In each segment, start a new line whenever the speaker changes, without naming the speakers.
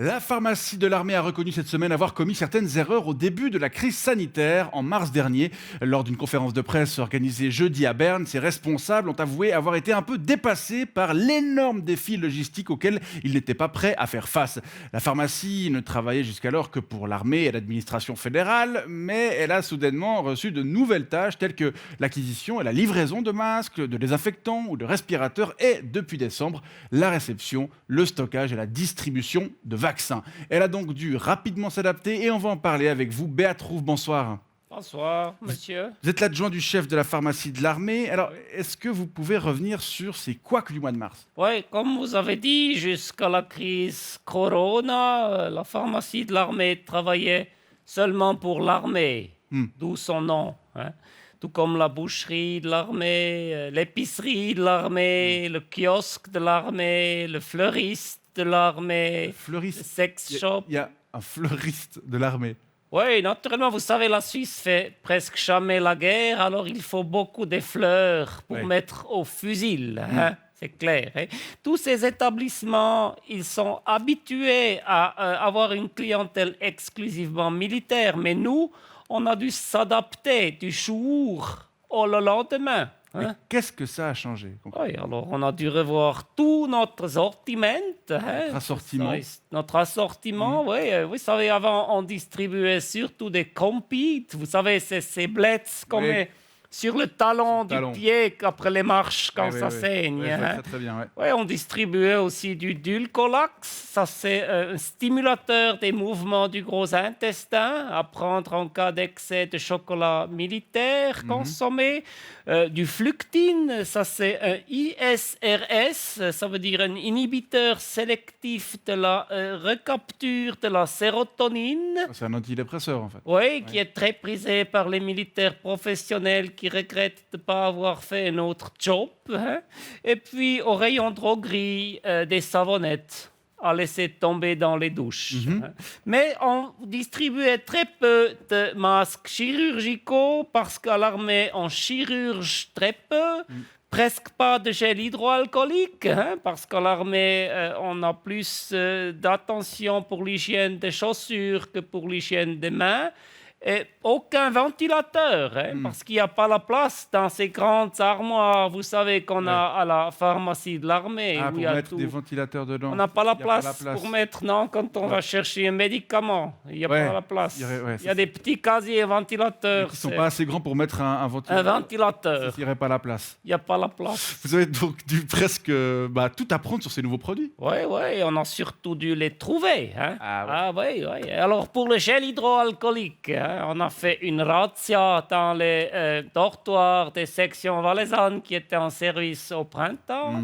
La pharmacie de l'armée a reconnu cette semaine avoir commis certaines erreurs au début de la crise sanitaire en mars dernier. Lors d'une conférence de presse organisée jeudi à Berne, ses responsables ont avoué avoir été un peu dépassés par l'énorme défi logistique auquel ils n'étaient pas prêts à faire face. La pharmacie ne travaillait jusqu'alors que pour l'armée et l'administration fédérale, mais elle a soudainement reçu de nouvelles tâches telles que l'acquisition et la livraison de masques, de désinfectants ou de respirateurs et, depuis décembre, la réception, le stockage et la distribution de vaccins. Elle a donc dû rapidement s'adapter et on va en parler avec vous. Béat Rouve, bonsoir.
Bonsoir, monsieur.
Vous êtes l'adjoint du chef de la pharmacie de l'armée. Alors, est-ce que vous pouvez revenir sur ces couacs du mois de mars?
Oui, comme vous avez dit, jusqu'à la crise Corona, la pharmacie de l'armée travaillait seulement pour l'armée, d'où son nom, hein. Tout comme la boucherie de l'armée, l'épicerie de l'armée, le kiosque de l'armée, le fleuriste de l'armée, le
Fleuriste.
sex shop.
Il y a un fleuriste de l'armée.
Oui, naturellement, vous savez, la Suisse fait presque jamais la guerre, alors il faut beaucoup de fleurs pour
Ouais.
mettre au fusil, hein, c'est clair. Hein. Tous ces établissements, ils sont habitués à avoir une clientèle exclusivement militaire, mais nous, on a dû s'adapter du jour au lendemain.
Mais
Hein.
qu'est-ce que ça a changé concrètement?
Oui, alors on a dû revoir tout notre sortiment.
Notre assortiment.
Notre assortiment, oui. Vous savez, avant, on distribuait surtout des compites. Vous savez, c'est ces bleds qu'on
Oui.
met sur le talon du
talon.
pied après les marches quand
Oui,
ça
oui, oui.
saigne.
Oui, je vois
hein.
très très bien. Ouais.
Oui, on distribuait aussi du Dulcolax. Ça, c'est un stimulateur des mouvements du gros intestin à prendre en cas d'excès de chocolat militaire consommé. Du Fluctine, ça, c'est un ISRS. Ça veut dire un inhibiteur sélectif de la recapture de la sérotonine.
C'est un antidépresseur en fait.
Oui, qui est très prisé par les militaires professionnels qui regrettent de ne pas avoir fait un autre job. Hein. Et puis, au rayon droguerie, des savonnettes à laisser tomber dans les douches. Hein. Mais on distribuait très peu de masques chirurgicaux parce qu'à l'armée, on chirurge très peu. Presque pas de gel hydroalcoolique, hein, parce qu'à l'armée, on a plus d'attention pour l'hygiène des chaussures que pour l'hygiène des mains. Et aucun ventilateur, hein, parce qu'il n'y a pas la place dans ces grandes armoires, vous savez, qu'on a à la pharmacie de l'armée.
Ah,
où
pour
il y a
mettre
tout.
des ventilateurs dedans.
On n'a pas la
Il y a pas
place pour mettre, non, quand on va chercher un médicament. Il n'y a
Ouais,
pas la place.
il y aurait- ouais,
Il y a
ça,
des petits casiers
Mais
ventilateurs.
qui sont
c'est
pas assez grands pour mettre un
un
ventilateur.
ventilateur.
Ça n'irait pas la place.
Il n'y a pas la place.
Vous avez donc dû presque tout apprendre sur ces nouveaux produits.
Oui, oui, on a surtout dû les trouver. Hein.
Ah ouais.
Oui, oui. Alors, pour le gel hydroalcoolique, hein, on a fait une razzia dans les dortoirs des sections valaisannes qui étaient en service au printemps.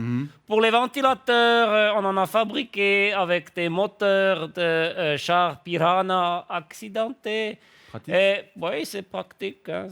Pour les ventilateurs, on en a fabriqué avec des moteurs de chars Piranha accidentés.
Pratique.
Et oui, c'est pratique. Hein.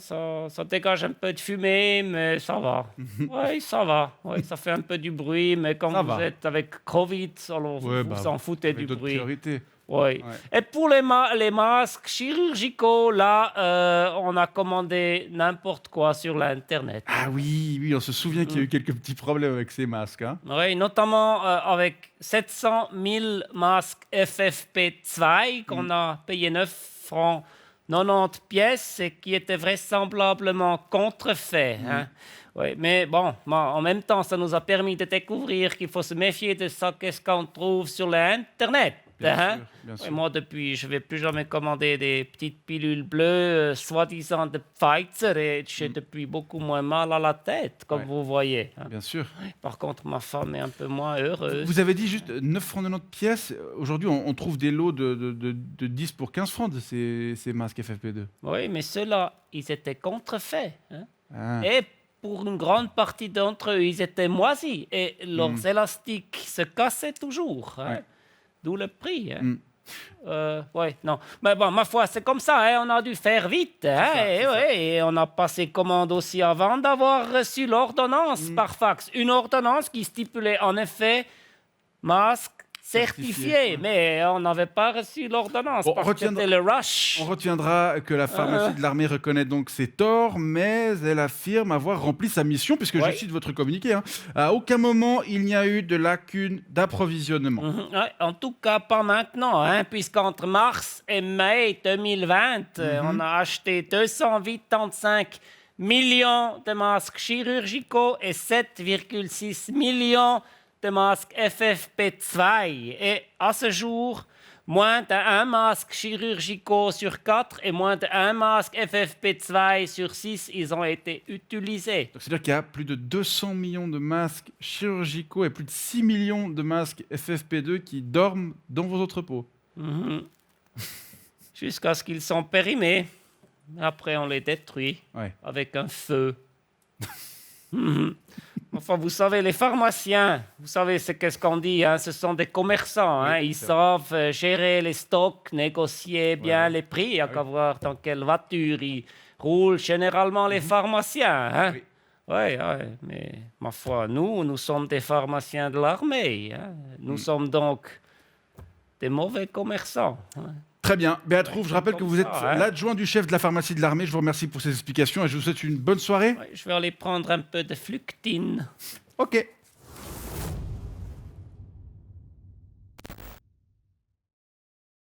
Ça dégage un peu de fumée, mais ça va. Oui, ça va. Oui, ça fait un peu du bruit, mais quand
Ça
vous
va.
êtes avec Covid, alors
Ouais,
vous en foutez
avec
du
d'autres
bruit.
priorités.
Oui.
Ouais.
Et pour les masques chirurgicaux, là, on a commandé n'importe quoi sur l'Internet.
Ah oui, oui, on se souvient qu'il y a eu quelques petits problèmes avec ces masques. Hein.
Oui, notamment avec 700 000 masques FFP2 qu'on a payé 9 francs 90 pièces et qui étaient vraisemblablement contrefaits. Hein. Oui, mais bon, en même temps, ça nous a permis de découvrir qu'il faut se méfier de ça, qu'est-ce qu'on trouve sur l'Internet.
Bien
Hein.
sûr, bien sûr.
Et moi, depuis, je ne vais plus jamais commander des petites pilules bleues, soi-disant de Pfizer, et j'ai depuis beaucoup moins mal à la tête, comme
Ouais.
vous voyez. Hein.
Bien sûr.
Par contre, ma femme est un peu moins heureuse.
Vous avez dit juste 9 francs 90 pièces. Aujourd'hui, on trouve des lots de 10 pour 15 francs de ces masques FFP2.
Oui, mais ceux-là, ils étaient contrefaits. Hein.
Ah.
Et pour une grande partie d'entre eux, ils étaient moisis et leurs élastiques se cassaient toujours. Hein.
Ouais.
D'où le prix. Hein.
Mm.
Oui, non. Mais bon, ma foi, c'est comme ça. Hein. On a dû faire vite. Hein.
c'est ça.
Et on a passé commande aussi avant d'avoir reçu l'ordonnance par fax. Une ordonnance qui stipulait en effet masque certifié, mais on n'avait pas reçu l'ordonnance
Bon,
parce que c'était le rush.
On retiendra que la pharmacie de l'armée reconnaît donc ses torts, mais elle affirme avoir rempli sa mission, puisque je cite votre communiqué, hein, à aucun moment il n'y a eu de lacune d'approvisionnement.
Ouais, en tout cas, pas maintenant, hein, puisqu'entre mars et mai 2020, on a acheté 285 millions de masques chirurgicaux et 7,6 millions de masques FFP2. Et à ce jour, moins d'un masque chirurgicaux sur 4 et moins d'un masque FFP2 sur 6, ils ont été utilisés.
Donc c'est-à-dire qu'il y a plus de 200 millions de masques chirurgicaux et plus de 6 millions de masques FFP2 qui dorment dans vos entrepôts.
Jusqu'à ce qu'ils sont périmés. Après, on les détruit avec un feu. Enfin, vous savez, les pharmaciens, vous savez, c'est qu'est-ce qu'on dit, hein, ce sont des commerçants. Hein, ils savent gérer les stocks, négocier bien les prix. Il n'y a qu'à voir dans quelle voiture ils roulent généralement les pharmaciens. Hein. Oui, mais ma foi, nous sommes des pharmaciens de l'armée. Hein. Nous sommes donc des mauvais commerçants. Hein.
Très bien. Béat Rouve, je rappelle que vous êtes l'adjoint du chef de la pharmacie de l'armée. Je vous remercie pour ces explications et je vous souhaite une bonne soirée.
Je vais aller prendre un peu de Fluctine.
Ok.